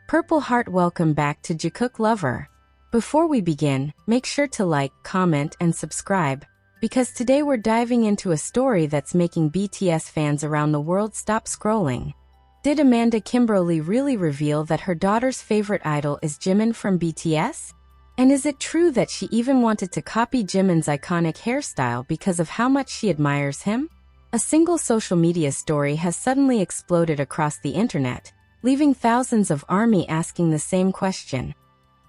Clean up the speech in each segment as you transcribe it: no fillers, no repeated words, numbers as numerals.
Purple Heart, welcome back to Jikook Lover. Before we begin, make sure to like, comment, and subscribe, because today we're diving into a story that's making BTS fans around the world stop scrolling. Did Amanda Kimberlly really reveal that her daughter's favorite idol is Jimin from BTS? And is it true that she even wanted to copy Jimin's iconic hairstyle because of how much she admires him? A single social media story has suddenly exploded across the internet, leaving thousands of ARMY asking the same question.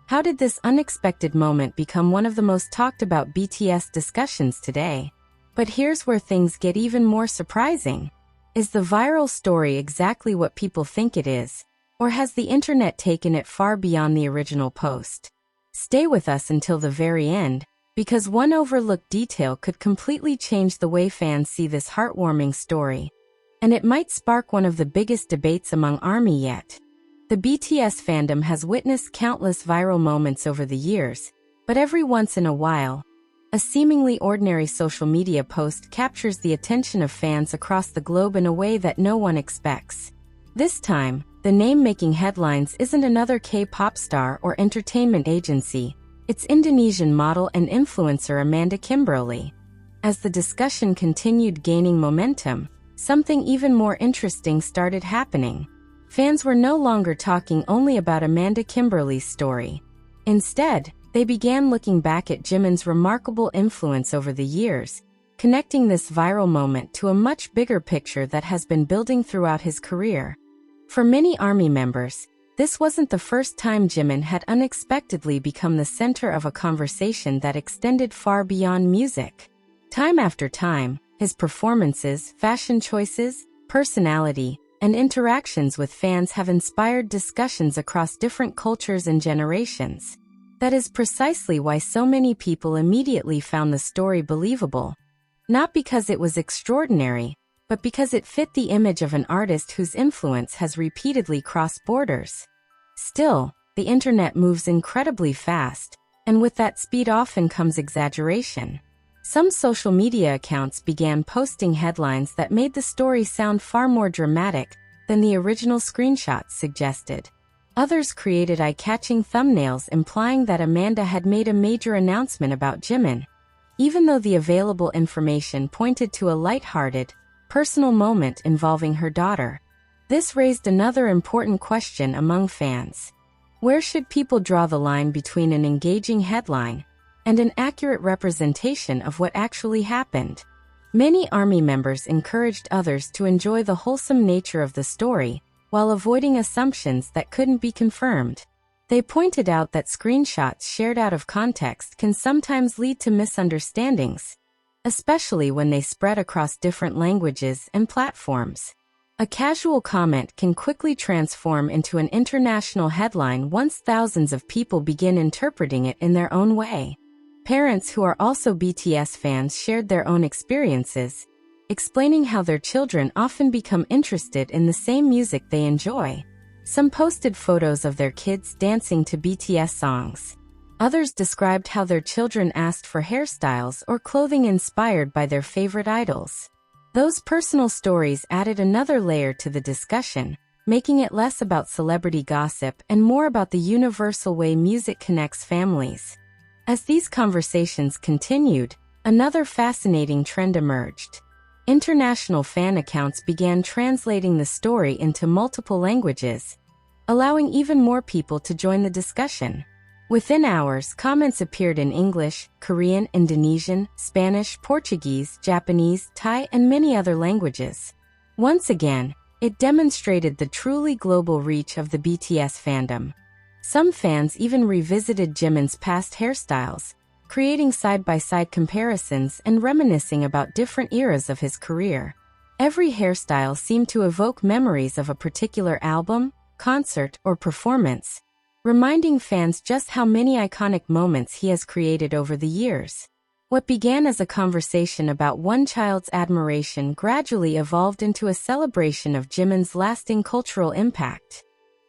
How did this unexpected moment become one of the most talked about BTS discussions today? But here's where things get even more surprising. Is the viral story exactly what people think it is, or has the internet taken it far beyond the original post? Stay with us until the very end, because one overlooked detail could completely change the way fans see this heartwarming story. And it might spark one of the biggest debates among ARMY yet. The BTS fandom has witnessed countless viral moments over the years, but every once in a while, a seemingly ordinary social media post captures the attention of fans across the globe in a way that no one expects. This time, the name making headlines isn't another K-pop star or entertainment agency, it's Indonesian model and influencer Amanda Kimberlly. As the discussion continued gaining momentum, something even more interesting started happening. Fans were no longer talking only about Amanda Kimberlly's story. Instead, they began looking back at Jimin's remarkable influence over the years, connecting this viral moment to a much bigger picture that has been building throughout his career. For many ARMY members, this wasn't the first time Jimin had unexpectedly become the center of a conversation that extended far beyond music. Time after time, his performances, fashion choices, personality, and interactions with fans have inspired discussions across different cultures and generations. That is precisely why so many people immediately found the story believable. Not because it was extraordinary, but because it fit the image of an artist whose influence has repeatedly crossed borders. Still, the internet moves incredibly fast, and with that speed often comes exaggeration. Some social media accounts began posting headlines that made the story sound far more dramatic than the original screenshots suggested. Others created eye-catching thumbnails implying that Amanda had made a major announcement about Jimin, even though the available information pointed to a lighthearted, personal moment involving her daughter. This raised another important question among fans. Where should people draw the line between an engaging headline and an accurate representation of what actually happened? Many ARMY members encouraged others to enjoy the wholesome nature of the story, while avoiding assumptions that couldn't be confirmed. They pointed out that screenshots shared out of context can sometimes lead to misunderstandings, especially when they spread across different languages and platforms. A casual comment can quickly transform into an international headline once thousands of people begin interpreting it in their own way. Parents who are also BTS fans shared their own experiences, explaining how their children often become interested in the same music they enjoy. Some posted photos of their kids dancing to BTS songs. Others described how their children asked for hairstyles or clothing inspired by their favorite idols. Those personal stories added another layer to the discussion, making it less about celebrity gossip and more about the universal way music connects families. As these conversations continued, another fascinating trend emerged. International fan accounts began translating the story into multiple languages, allowing even more people to join the discussion. Within hours, comments appeared in English, Korean, Indonesian, Spanish, Portuguese, Japanese, Thai, and many other languages. Once again, it demonstrated the truly global reach of the BTS fandom. Some fans even revisited Jimin's past hairstyles, creating side-by-side comparisons and reminiscing about different eras of his career. Every hairstyle seemed to evoke memories of a particular album, concert, or performance, reminding fans just how many iconic moments he has created over the years. What began as a conversation about one child's admiration gradually evolved into a celebration of Jimin's lasting cultural impact.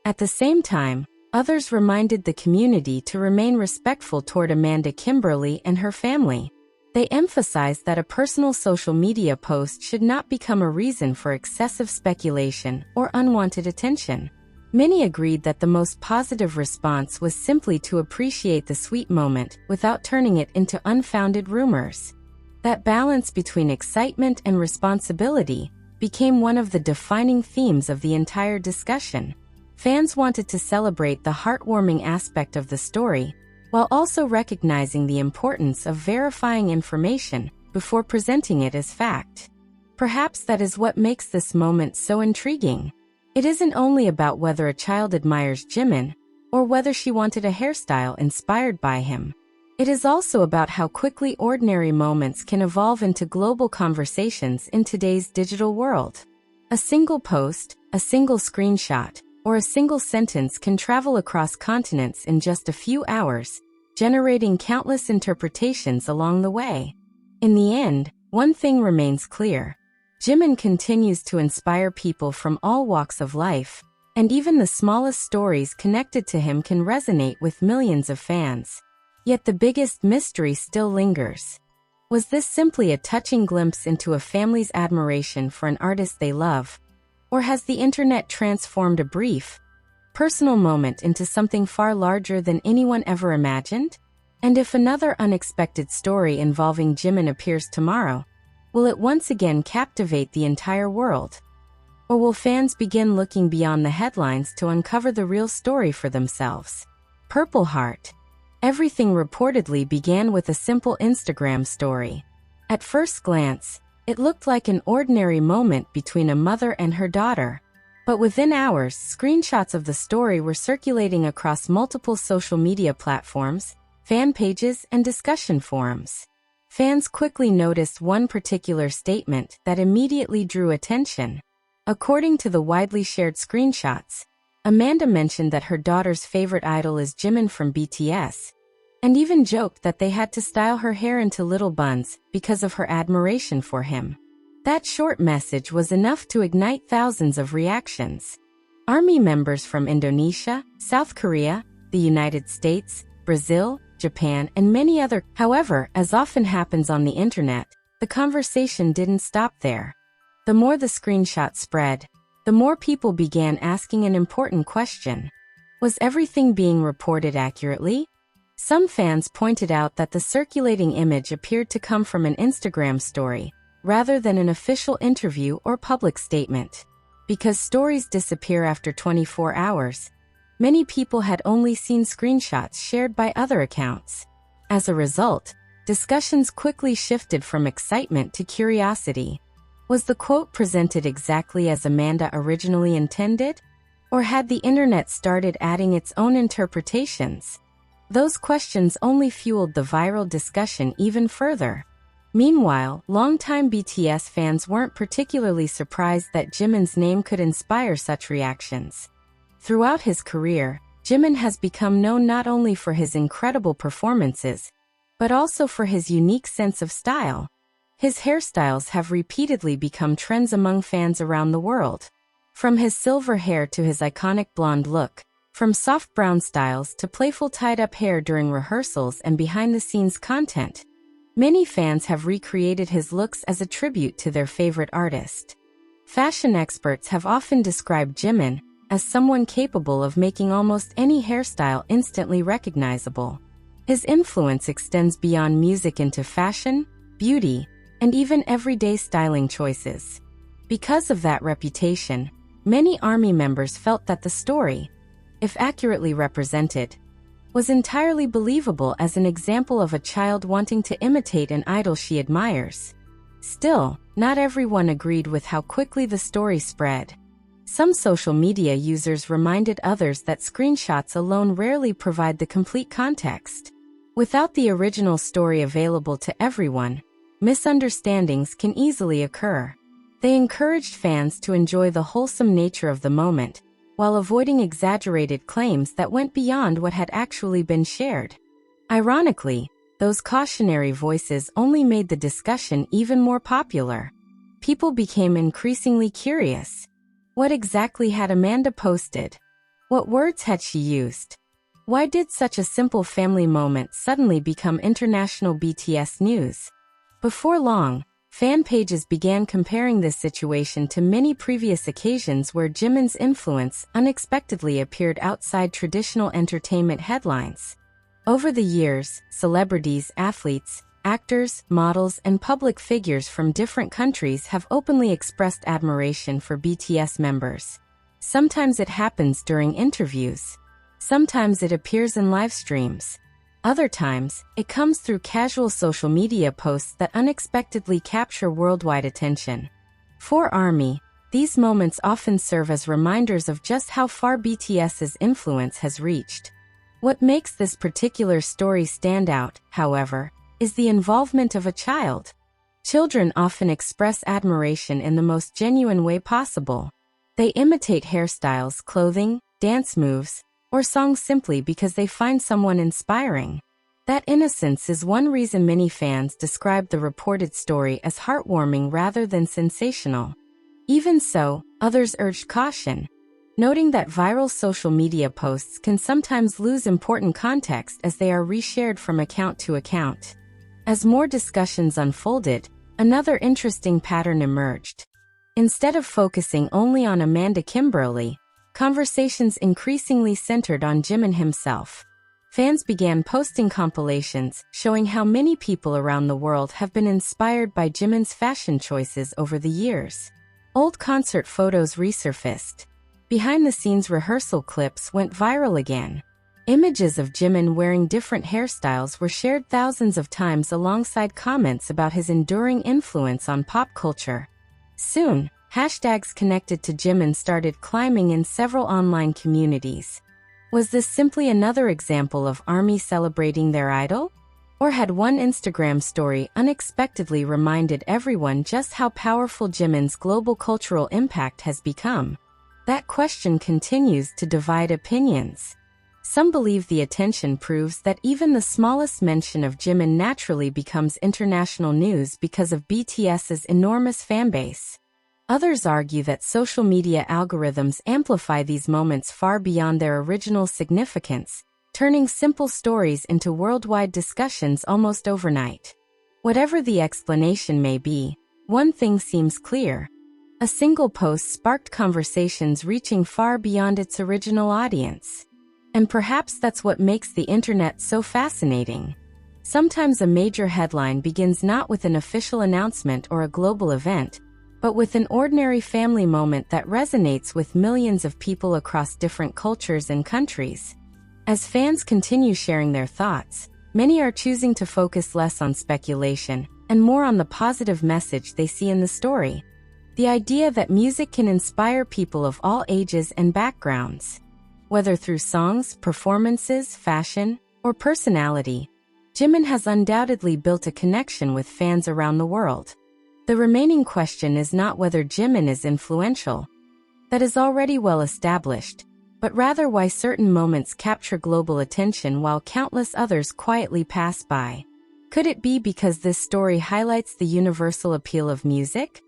At the same time, others reminded the community to remain respectful toward Amanda Kimberlly and her family. They emphasized that a personal social media post should not become a reason for excessive speculation or unwanted attention. Many agreed that the most positive response was simply to appreciate the sweet moment without turning it into unfounded rumors. That balance between excitement and responsibility became one of the defining themes of the entire discussion. Fans wanted to celebrate the heartwarming aspect of the story, while also recognizing the importance of verifying information before presenting it as fact. Perhaps that is what makes this moment so intriguing. It isn't only about whether a child admires Jimin, or whether she wanted a hairstyle inspired by him. It is also about how quickly ordinary moments can evolve into global conversations in today's digital world. A single post, a single screenshot, or a single sentence can travel across continents in just a few hours, generating countless interpretations along the way. In the end, one thing remains clear. Jimin continues to inspire people from all walks of life, and even the smallest stories connected to him can resonate with millions of fans. Yet the biggest mystery still lingers. Was this simply a touching glimpse into a family's admiration for an artist they love? Or has the internet transformed a brief, personal moment into something far larger than anyone ever imagined? And if another unexpected story involving Jimin appears tomorrow, will it once again captivate the entire world? Or will fans begin looking beyond the headlines to uncover the real story for themselves? Purple Heart. Everything reportedly began with a simple Instagram story. At first glance, it looked like an ordinary moment between a mother and her daughter. But within hours, screenshots of the story were circulating across multiple social media platforms, fan pages, and discussion forums. Fans quickly noticed one particular statement that immediately drew attention. According to the widely shared screenshots, Amanda mentioned that her daughter's favorite idol is Jimin from BTS, and even joked that they had to style her hair into little buns because of her admiration for him. That short message was enough to ignite thousands of reactions. Army members from Indonesia, South Korea, the United States, Brazil, Japan, and many other. However, as often happens on the internet, the conversation didn't stop there. The more the screenshot spread, the more people began asking an important question. Was everything being reported accurately? Some fans pointed out that the circulating image appeared to come from an Instagram story, rather than an official interview or public statement. Because stories disappear after 24 hours, many people had only seen screenshots shared by other accounts. As a result, discussions quickly shifted from excitement to curiosity. Was the quote presented exactly as Amanda originally intended? Or had the internet started adding its own interpretations? Those questions only fueled the viral discussion even further. Meanwhile, longtime BTS fans weren't particularly surprised that Jimin's name could inspire such reactions. Throughout his career, Jimin has become known not only for his incredible performances, but also for his unique sense of style. His hairstyles have repeatedly become trends among fans around the world. From his silver hair to his iconic blonde look, from soft brown styles to playful tied-up hair during rehearsals and behind-the-scenes content, many fans have recreated his looks as a tribute to their favorite artist. Fashion experts have often described Jimin as someone capable of making almost any hairstyle instantly recognizable. His influence extends beyond music into fashion, beauty, and even everyday styling choices. Because of that reputation, many ARMY members felt that the story, if accurately represented, was entirely believable as an example of a child wanting to imitate an idol she admires. Still, not everyone agreed with how quickly the story spread. Some social media users reminded others that screenshots alone rarely provide the complete context. Without the original story available to everyone, misunderstandings can easily occur. They encouraged fans to enjoy the wholesome nature of the moment, while avoiding exaggerated claims that went beyond what had actually been shared. Ironically, those cautionary voices only made the discussion even more popular. People became increasingly curious. What exactly had Amanda posted? What words had she used? Why did such a simple family moment suddenly become international BTS news? Before long, Fan pages began comparing this situation to many previous occasions where Jimin's influence unexpectedly appeared outside traditional entertainment headlines. Over the years, celebrities, athletes, actors, models, and public figures from different countries have openly expressed admiration for BTS members. Sometimes it happens during interviews. Sometimes it appears in live streams. Other times, it comes through casual social media posts that unexpectedly capture worldwide attention. For ARMY, these moments often serve as reminders of just how far BTS's influence has reached. What makes this particular story stand out, however, is the involvement of a child. Children often express admiration in the most genuine way possible. They imitate hairstyles, clothing, dance moves, or songs simply because they find someone inspiring. That innocence is one reason many fans describe the reported story as heartwarming rather than sensational. Even so, others urged caution, noting that viral social media posts can sometimes lose important context as they are reshared from account to account. As more discussions unfolded, another interesting pattern emerged. Instead of focusing only on Kimberlly, conversations increasingly centered on Jimin himself. Fans began posting compilations showing how many people around the world have been inspired by Jimin's fashion choices over the years. Old concert photos resurfaced. Behind-the-scenes rehearsal clips went viral again. Images of Jimin wearing different hairstyles were shared thousands of times alongside comments about his enduring influence on pop culture. Soon, hashtags connected to Jimin started climbing in several online communities. Was this simply another example of ARMY celebrating their idol? Or had one Instagram story unexpectedly reminded everyone just how powerful Jimin's global cultural impact has become? That question continues to divide opinions. Some believe the attention proves that even the smallest mention of Jimin naturally becomes international news because of BTS's enormous fanbase. Others argue that social media algorithms amplify these moments far beyond their original significance, turning simple stories into worldwide discussions almost overnight. Whatever the explanation may be, one thing seems clear. A single post sparked conversations reaching far beyond its original audience. And perhaps that's what makes the internet so fascinating. Sometimes a major headline begins not with an official announcement or a global event, but with an ordinary family moment that resonates with millions of people across different cultures and countries. As fans continue sharing their thoughts, many are choosing to focus less on speculation and more on the positive message they see in the story. The idea that music can inspire people of all ages and backgrounds. Whether through songs, performances, fashion, or personality, Jimin has undoubtedly built a connection with fans around the world. The remaining question is not whether Jimin is influential. That is already well established, but rather why certain moments capture global attention while countless others quietly pass by. Could it be because this story highlights the universal appeal of music?